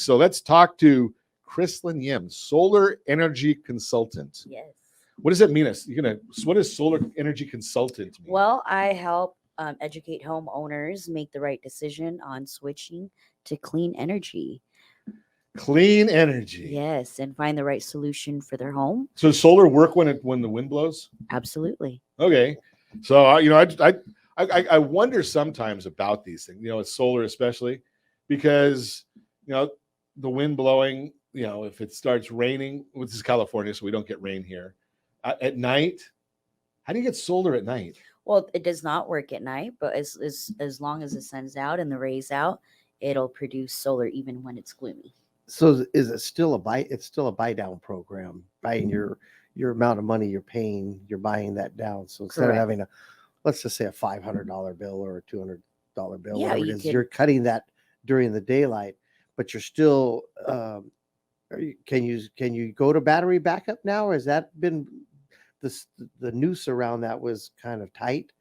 So let's talk to Chrislyn Yim, solar energy consultant. Yes. What does that mean? What does solar energy consultant mean? Well, I help educate homeowners make the right decision on switching to clean energy. Clean energy. Yes, and find the right solution for their home. So does solar work when the wind blows? Absolutely. Okay. So I wonder sometimes about these things. It's solar especially because the wind blowing. If it starts raining, this is California, so we don't get rain here at night. How do you get solar at night? Well, it does not work at night, but as long as the sun's out and the rays out, it'll produce solar even when it's gloomy. So is it still a buy? It's still a buy down program. Buying your amount of money you're paying, you're buying that down. So instead Correct. of having let's just say a $500 bill or a $200 bill, Yeah, whatever it is, you're cutting that during the daylight, but you're still. Can you go to battery backup now, or has that been the noose around that was kind of tight,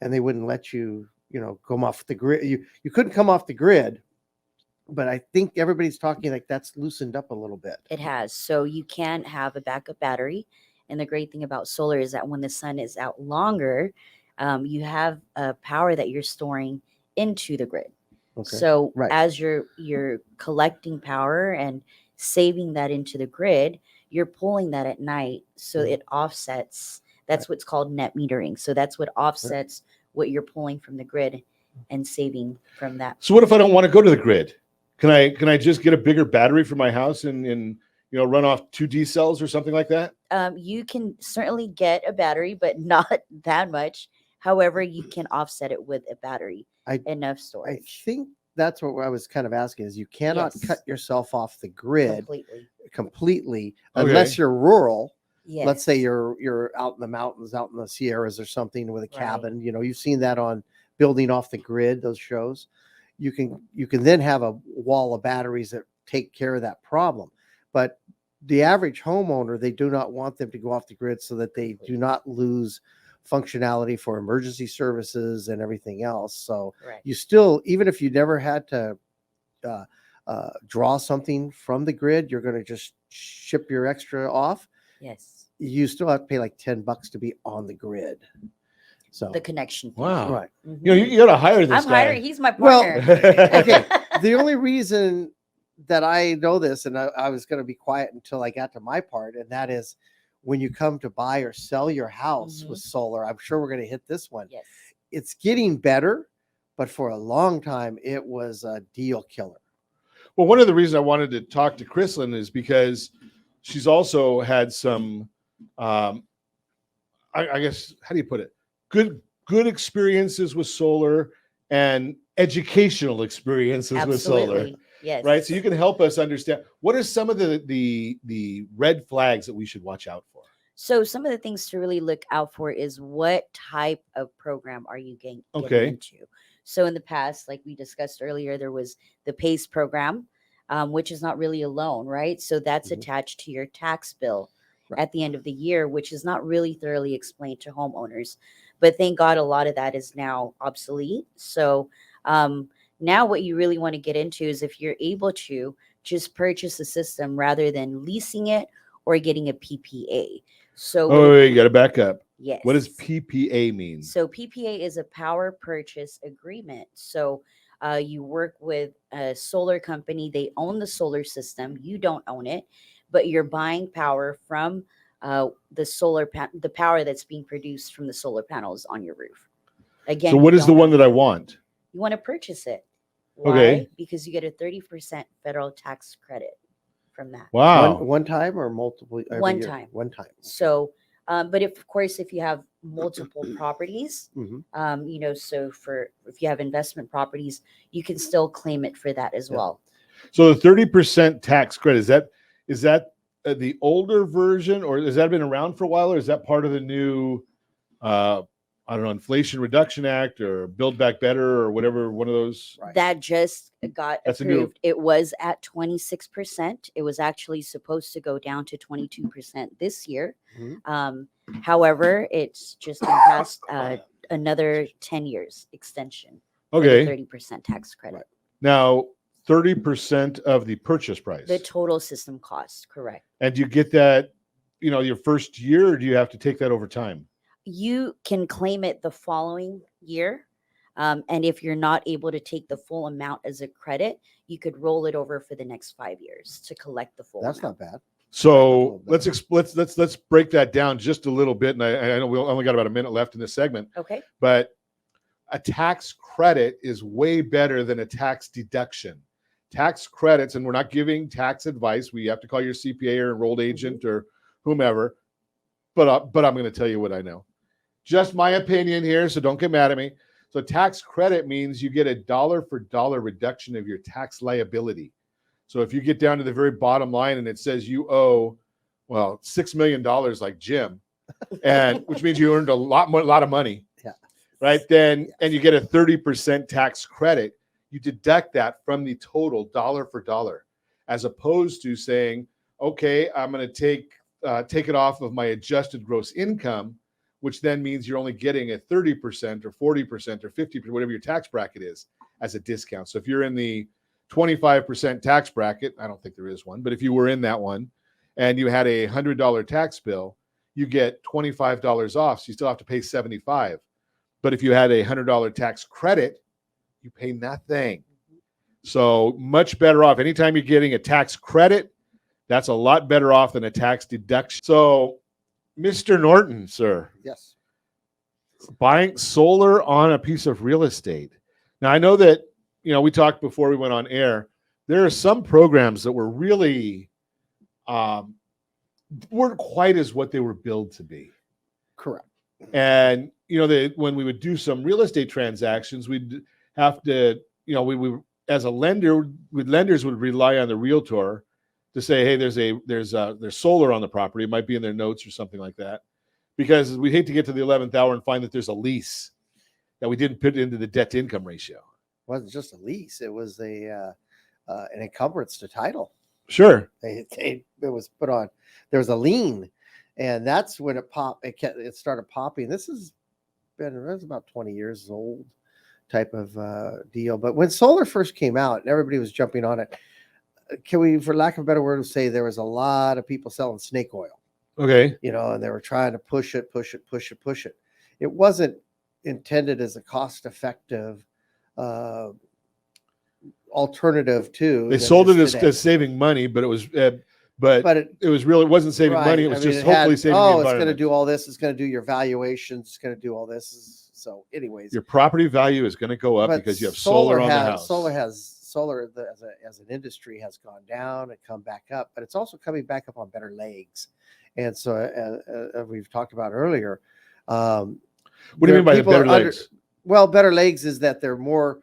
and they wouldn't let you come off the grid? You couldn't come off the grid. But I think everybody's talking like that's loosened up a little bit. It has. So you can have a backup battery. And the great thing about solar is that when the sun is out longer, you have power that you're storing into the grid. Okay. So Right. as you're collecting power and saving that into the grid, you're pulling that at night. So it offsets. That's what's called net metering. So that's what offsets what you're pulling from the grid and saving from that. So what if I don't want to go to the grid? Can I just get a bigger battery for my house and run off 2 D cells or something like that? You can certainly get a battery, but not that much. However, you can offset it with a battery, enough I storage. think that's what I was kind of asking is you cannot Yes. cut yourself off the grid completely Okay. unless you're rural. Yes. Let's say you're out in the mountains, out in the Sierras or something with a cabin. You've seen that on Building Off the Grid, those shows. You can then have a wall of batteries that take care of that problem. But the average homeowner, they do not want them to go off the grid so that they do not lose functionality for emergency services and everything else. So you still, even if you never had to draw something from the grid, you're going to just ship your extra off. Yes. You still have to pay like $10 to be on the grid. So The connection fee. Wow. right. Mhm. You got to hire this I'm guy. hiring. He's my Well, partner. Okay. The only reason that I know this, and I was going to be quiet until I got to my part, and that is when you come to buy or sell your house with solar, I'm sure we're going to hit this one. Yes. It's getting better, but for a long time, it was a deal killer. Well, one of the reasons I wanted to talk to Chrislyn is because she's also had some, I guess, how do you put it? Good experiences with solar and educational experiences with solar. Absolutely. Yes. Right. So you can help us understand what are some of the red flags that we should watch out for. So some of the things to really look out for is what type of program are you getting into? So in the past, like we discussed earlier, there was the PACE program, which is not really a loan, right? So that's attached to your tax bill at the end of the year, which is not really thoroughly explained to homeowners. But thank God a lot of that is now obsolete. So now what you really want to get into is if you're able to just purchase a system rather than leasing it or getting a PPA. So you got to back up. Yes. What does PPA mean? So PPA is a power purchase agreement. So you work with a solar company. They own the solar system. You don't own it, but you're buying power from the power that's being produced from the solar panels on your roof. Again, so what is the one that I want? You want to purchase it. Why? Okay. Because you get a 30% federal tax credit from that. Wow. One time or multiple? One year? time. One time. So, but of course, if you have multiple properties, so if you have investment properties, you can still claim it for that as well. So the 30% tax credit, is that the older version, or has that been around for a while, or is that part of the new, Inflation Reduction Act or Build Back Better or whatever one of those? Right. That just got That's approved. It was at 26%. It was actually supposed to go down to 22% this year. However, it's just been passed another 10 years extension. Okay. 30% tax credit. Now, 30% of the purchase price. The total system cost, correct. And do you get that, your first year, or do you have to take that over time? You can claim it the following year. And if you're not able to take the full amount as a credit, you could roll it over for the next 5 years to collect the full That's amount. not bad. So let's break that down just a little bit. And I know we only got about a minute left in this segment, Okay. but a tax credit is way better than a tax deduction. Tax credits, and we're not giving tax advice. We have to call your CPA or enrolled agent or whomever. But I'm going to tell you what I know. Just my opinion here, so don't get mad at me. So tax credit means you get a dollar for dollar reduction of your tax liability. So if you get down to the very bottom line and it says you owe, well, $6 million like Jim, and which means you earned a lot of money, right? Then, and you get a 30% tax credit, you deduct that from the total dollar for dollar, as opposed to saying, okay, I'm going to take it off of my adjusted gross income, which then means you're only getting a 30% or 40% or 50%, whatever your tax bracket is, as a discount. So if you're in the 25% tax bracket, I don't think there is one, but if you were in that one and you had a $100 tax bill, you get $25 off. So you still have to pay $75. But if you had a $100 tax credit, you pay nothing. So much better off. Anytime you're getting a tax credit, that's a lot better off than a tax deduction. So, Mr. Norton, sir. Yes. Buying solar on a piece of real estate. Now, I know that, we talked before we went on air. There are some programs that were really weren't quite as what they were billed to be. Correct. And, when we would do some real estate transactions, we'd have to, we as a lender, lenders would rely on the realtor to say, hey, there's solar on the property. It might be in their notes or something like that, because we hate to get to the 11th hour and find that there's a lease that we didn't put into the debt to income ratio. It wasn't just a lease; it was an encumbrance to title. Sure, it was put on. There was a lien, and that's when it popped. It started popping. This has been about 20 years old type of deal. But when solar first came out, and everybody was jumping on it. Can we, for lack of a better word, say there was a lot of people selling snake oil. Okay. And they were trying to push it. It wasn't intended as a cost-effective alternative to. They sold it as saving money, but it was, it wasn't saving money. It was hopefully saving the environment. It's going to do all this. It's going to do your valuations. It's going to do all this. So, anyways, your property value is going to go up because you have solar on the house. Solar as an industry has gone down and come back up, but it's also coming back up on better legs. And so we've talked about earlier. What do you mean by the better legs? Well, better legs is that they're more,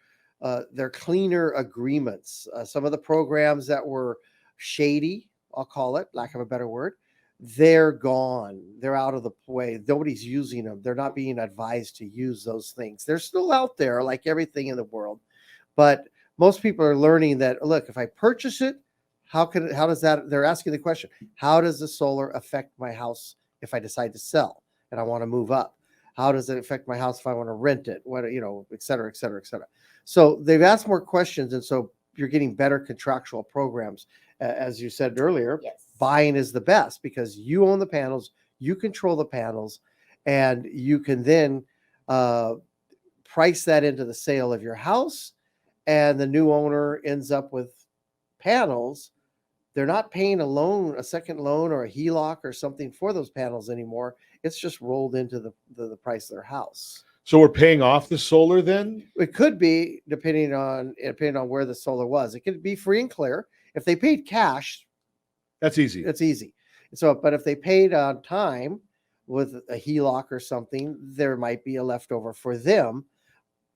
they're cleaner agreements. Some of the programs that were shady, I'll call it, lack of a better word, they're gone. They're out of the way. Nobody's using them. They're not being advised to use those things. They're still out there like everything in the world, but most people are learning that, look, if I purchase it, how does that, they're asking the question, how does the solar affect my house if I decide to sell and I want to move up? How does it affect my house if I want to rent it? What, et cetera, et cetera, et cetera. So they've asked more questions. And so you're getting better contractual programs. As you said earlier, yes. Buying is the best because you own the panels, you control the panels, and you can then price that into the sale of your house. And the new owner ends up with panels. They're not paying a second loan or a HELOC or something for those panels anymore. It's just rolled into the price of their house. So we're paying off the solar then? It could be depending on where the solar was. It could be free and clear. If they paid cash, that's easy. It's easy. So, but if they paid on time with a HELOC or something, there might be a leftover for them.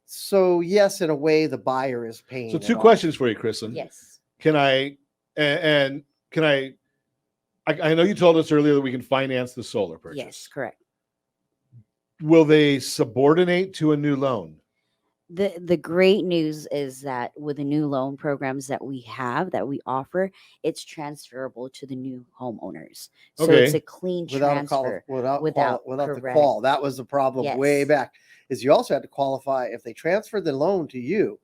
So yes, in a way, the buyer is paying. So two questions for you, Chrislyn. Yes. I know you told us earlier that we can finance the solar purchase. Yes, correct. Will they subordinate to a new loan? The great news is that with the new loan programs that we offer, it's transferable to the new homeowners. So Okay. it's a clean transfer without the correct. qual. That was the problem Yes. way back. Is you also had to qualify if they transferred the loan to you.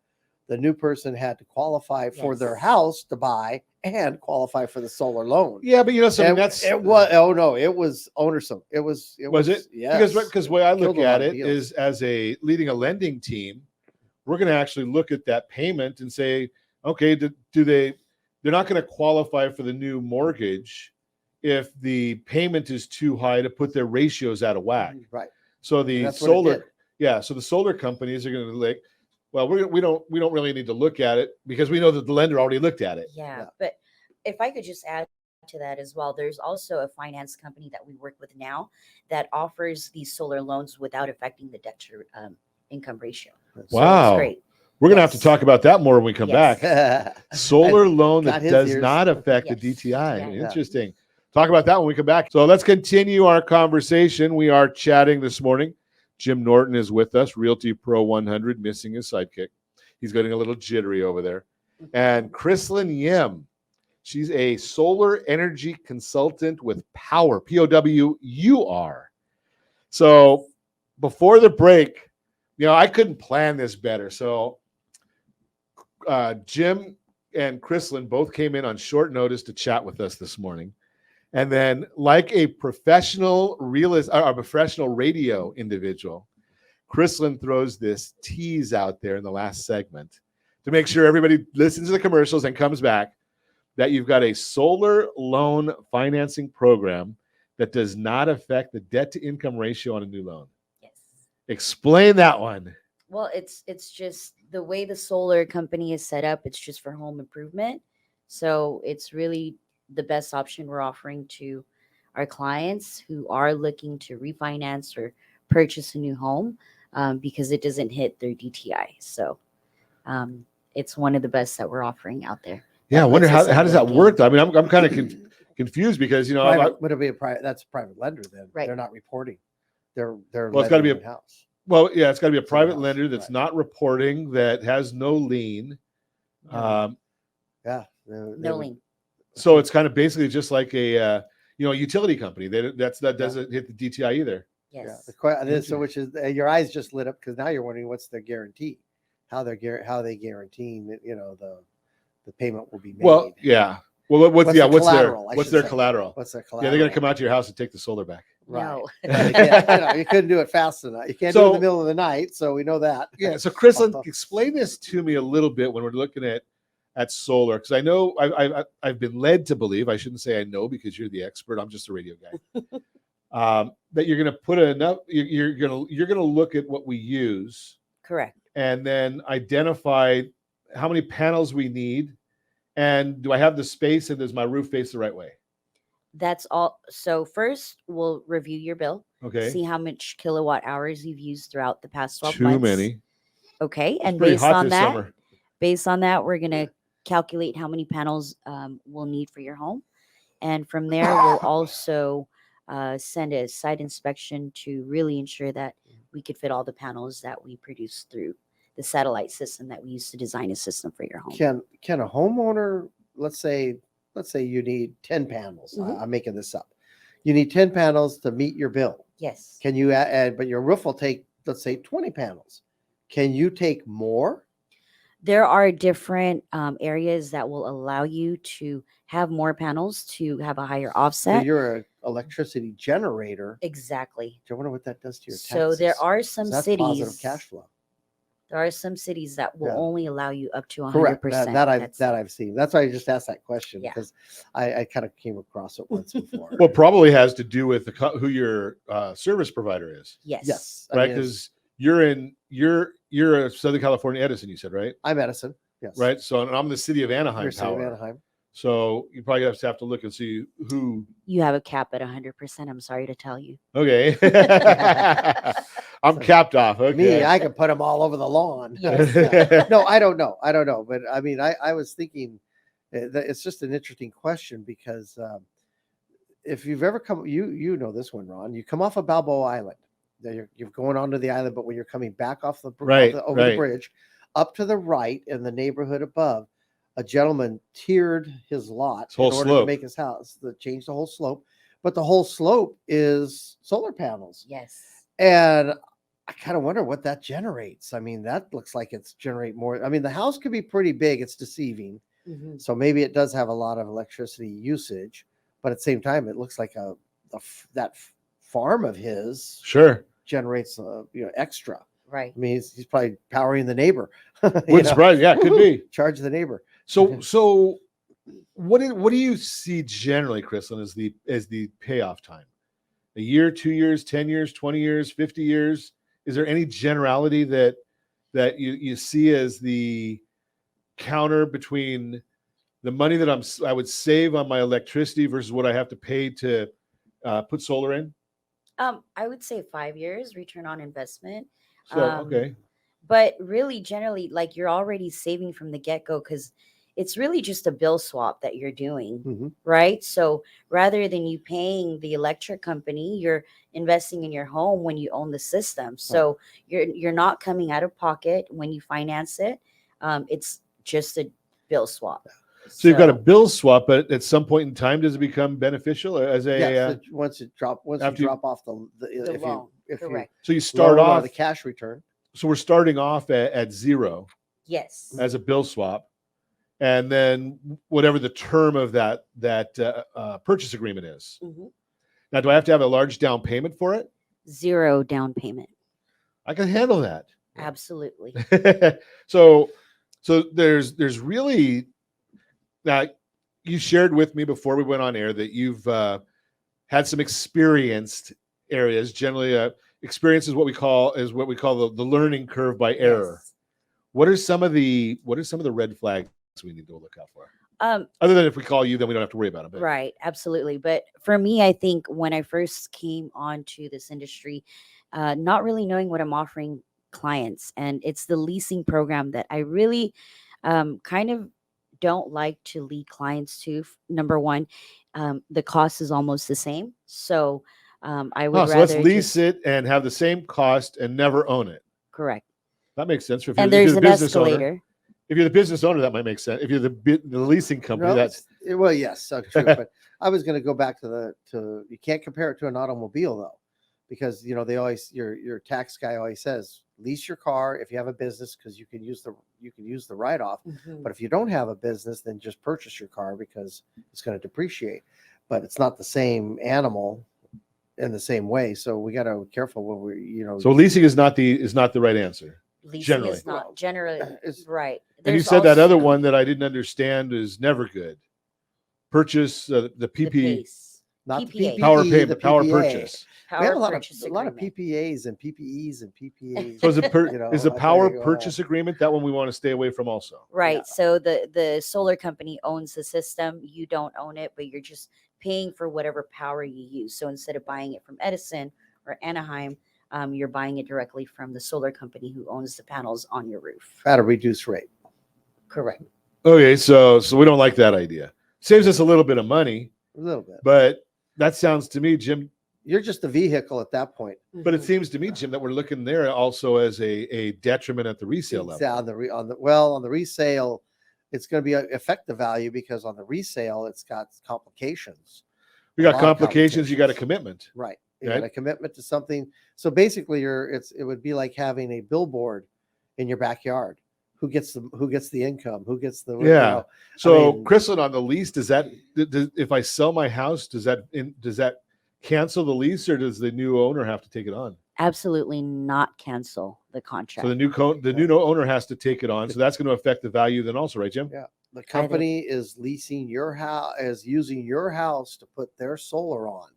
The new person had to qualify for their Yes. house to buy and qualify for the solar loan. Yeah, but so And that's it was. Oh no, it was onersome. It was. was it? Yes. Because the way I look Killed a lot at of it deals. is, as a leading a lending team, we're going to actually look at that payment and say, okay, they're not going to qualify for the new mortgage if the payment is too high to put their ratios out of whack. Right. So the That's what it solar, did. yeah. So the solar companies are going to like, well, we don't really need to look at it because we know that the lender already looked at it. Yeah, but if I could just add to that as well, there's also a finance company that we work with now that offers these solar loans without affecting the debt to income ratio. So Wow. it's great. We're going to have to Yes. talk about that more when we come Yes. back. Solar loan Got that his does ears. not affect Yes. the DTI. Yeah. Interesting. Talk about that when we come back. So let's continue our conversation. We are chatting this morning. Jim Norton is with us, Realty Pro 100, missing his sidekick. He's getting a little jittery over there. And Chrislyn Yim, she's a solar energy consultant with Power, POWUR. So before the break, I couldn't plan this better. So Jim and Chrislyn both came in on short notice to chat with us this morning. And then, like a professional professional radio individual, Chrislyn throws this tease out there in the last segment to make sure everybody listens to the commercials and comes back, that you've got a solar loan financing program that does not affect the debt to income ratio on a new loan. Yes. Explain that one. Well, it's just the way the solar company is set up. It's just for home improvement. So it's really the best option we're offering to our clients who are looking to refinance or purchase a new home, because it doesn't hit their DTI. So it's one of the best that we're offering out there. Yeah, I wonder how Puts us does ahead that of work? the I mean, I'm kind of confused because Would it be a private? That's a private lender. Then Right. they're not reporting. They're Well, it's gotta be lending in-house. well, yeah, it's got to be a private in-house, lender that's right. not reporting, that has no lien. No. Yeah. No lien. So it's kind of basically just like a utility company. That doesn't hit the DTI either. Yes. Yeah. So which is your eyes just lit up because now you're wondering what's their guarantee, how they guaranteeing that the payment will be made. Well, yeah. Well, what's their collateral, I what's should their say. collateral? What's their Yeah, collateral? they're going to come out to your house and take the solar back. Right. No. You couldn't do it fast enough. You can't do it in the middle of the night, so we know that. Yeah. So, Chrislyn, explain this to me a little bit when we're looking at solar, because I know I've been led to believe, I shouldn't say I know because you're the expert, I'm just a radio guy, that you're going to put enough. You're going to look at what we use, Correct. and then identify how many panels we need, and do I have the space, and does my roof face the right way? That's all. So first, we'll review your bill. Okay. See how much kilowatt hours you've used throughout the past 12 Too months. many. Okay. It's And pretty based hot on this that, summer. we're going to calculate how many panels we'll need for your home. And from there, we'll also send a site inspection to really ensure that we could fit all the panels that we produce through the satellite system that we use to design a system for your home. Can a homeowner, let's say you need 10 panels. Mhm. I'm making this up. You need 10 panels to meet your bill. Yes. Can you add, but your roof will take, let's say 20 panels. Can you take more? There are different areas that will allow you to have more panels to have a higher So offset. you're an electricity generator. Exactly. Do you wonder what that does to your taxes? So there are some 'Cause that's cities. positive cash flow. There are some cities that will Yeah. only allow you up to 100%. Correct. That I've seen. That's why I just asked that question, Yeah. because I kind of came across it once before. Well, probably has to do with who your service provider is, Yes. Yes. I right? mean, Because you're a Southern California Edison, you said, right? I'm Edison. Yes. Right. So, and I'm the city of Anaheim You're City of Power. Anaheim. So you probably have to look and see who. You have a cap at 100%. I'm sorry to tell you. Okay. I'm capped off. Okay. Me, I can put them all over the lawn. No, I don't know. But I mean, I was thinking that it's just an interesting question because if you've ever come, you know this one, Ron. You come off of Balboa Island. You're going onto the island, but when you're coming back off the over the bridge, up to the right in the neighborhood above, a gentleman tiered his lot in order to make his house, change the whole slope. But the whole slope is solar panels. Yes. And I kind of wonder what that generates. I mean, that looks like it's generate more. I mean, the house could be pretty big. It's deceiving. Mhm. So maybe it does have a lot of electricity usage, but at the same time, it looks like that farm of his Sure. generates extra. Right. I mean, he's probably powering the neighbor. Wouldn't surprise. Yeah, it could be. Charge the neighbor. So what do you see generally, Chrislyn, as the payoff time? A year, 2 years, 10 years, 20 years, 50 years? Is there any generality that you see as the counter between the money that I would save on my electricity versus what I have to pay to put solar in? I would say 5 years return on investment. So okay. But really, generally, like you're already saving from the get-go because it's really just a bill swap that you're doing, Mhm. right? So rather than you paying the electric company, you're investing in your home when you own the system. So you're not coming out of pocket when you finance it. It's just a bill swap. So you've got a bill swap, but at some point in time, does it become beneficial as a? Yes, once you drop off the loan. Correct. So you start off the cash return. So we're starting off at zero Yes. as a bill swap, and then whatever the term of that purchase agreement is. Mhm. Now, do I have to have a large down payment for it? 0 down payment. I can handle that. Absolutely. So there's really now you shared with me before we went on air that you've had some experienced areas. Generally, experience is what we call the learning curve by error. Yes. What are some of the red flags we need to look out for? Other than if we call you, then we don't have to worry about it. Right, absolutely. But for me, I think when I first came onto this industry, not really knowing what I'm offering clients, and it's the leasing program that I really kind of don't like to lead clients to. Number one, the cost is almost the same, so I would so rather let's lease it and have the same cost and never own it. Correct. That makes sense. If And you're there's the an business escalator. owner, if you're the business owner, that might make sense. If you're the leasing company, No, that's well, yes, so true. But I was going to go back to you can't compare it to an automobile though, because they always your tax guy always says lease your car if you have a business because you can use the write off. Mhm. But if you don't have a business, then just purchase your car because it's going to depreciate. But it's not the same animal in the same way, so we got to be careful when we so leasing is not the right answer. Leasing Generally. is not generally right. And you There's said that also other one that I didn't understand is never good. Purchase the the PP PACE. not the PPA. PPE, power the payment, power PPA. purchase. We have Power a lot purchase of agreement. PPAs and PPEs and PPAs. So is the I power tell you, purchase agreement that one we want to stay away from also? Right. Yeah. So the solar company owns the system. You don't own it, but you're just paying for whatever power you use. So instead of buying it from Edison or Anaheim, you're buying it directly from the solar company who owns the panels on your roof. At a reduced rate. Correct. Okay, so we don't like that idea. Saves us a little bit of money, A little bit. but that sounds to me, Jim. You're just a vehicle at that point. But it Mhm. seems to me, Jim, that we're looking there also as a detriment at the resale level. On the resale, it's going to be affect the value because on the resale, it's got complications. We A got lot of complications. You got a complications. commitment. Right. You Right. got a commitment to something. So basically, it would be like having a billboard in your backyard. Who gets the income? Who gets the Yeah. So, I mean- Chrislyn, on the lease, does if I sell my house, does that cancel the lease, or does the new owner have to take it on? Absolutely not cancel the contract. So the new owner has to take it on. So that's going to affect the value then also, right, Jim? Yeah. The company is leasing your house, is using your house to put their solar on.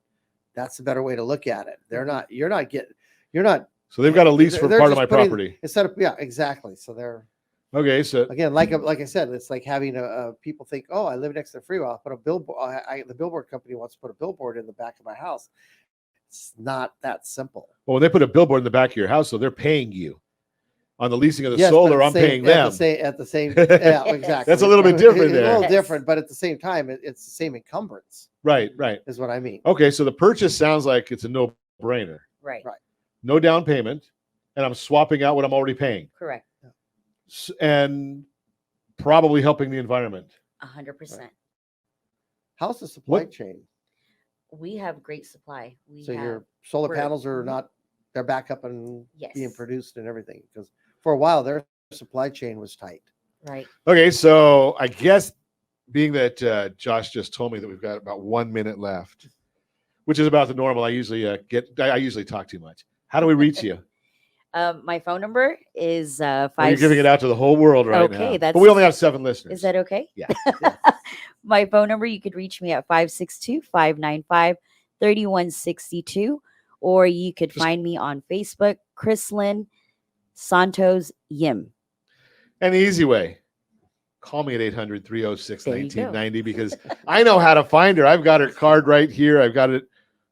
That's a better way to look at it. You're not. So they've got a lease for they're part of just my putting- property. Instead of, yeah, exactly. So they're, Okay, so again, like I said, it's like having people think, oh, I live next to the freeway. I'll put a billboard. The billboard company wants to put a billboard in the back of my house. It's not that simple. when they put a billboard in the back of your house, so they're paying you on the leasing of the Yes, but solar. at I'm the same- paying them. at the same, yeah, exactly. That's a little bit different It's there. a little Yes. different, but at the same time, it's the same encumbrance. Right. Is what I mean. Okay, so the purchase sounds like it's a no-brainer. Right. Right. No down payment, and I'm swapping out what I'm already paying, Correct. and probably helping the environment. 100%. How's the supply What- chain? We have great supply. So your solar we're- panels are Mhm. not they're back up and being Yes. produced and everything. Because for a while, their supply chain was tight. Right. Okay, so I guess being that Josh just told me that we've got about 1 minute left, which is about the normal. I usually I usually talk too much. How do we reach you? My phone number is Well, five. you're giving it out to the whole world right now. Okay, But we only have 7 listeners. Is that okay? Yeah. My phone number, you could reach me at 562-595-3162, or you could find me on Facebook, Chrislyn Santos Yim. And the easy way, call me at 800-306-1990 because I know how to find her. I've got her card right here. I've got it.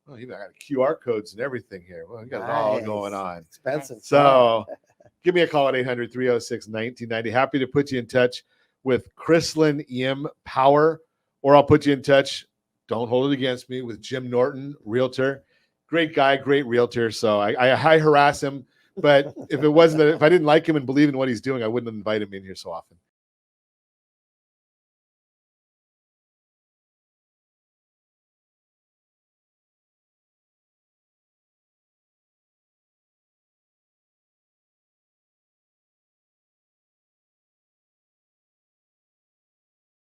Oh, I got QR codes and everything here. Well, I got it all going on. Expensive. So give me a call at 800-306-1990. Happy to put you in touch with Chrislyn Yim Power, or I'll put you in touch, don't hold it against me, with Jim Norton, realtor. Great guy, great realtor. So I harass him, but if I didn't like him and believe in what he's doing, I wouldn't invite him in here so often.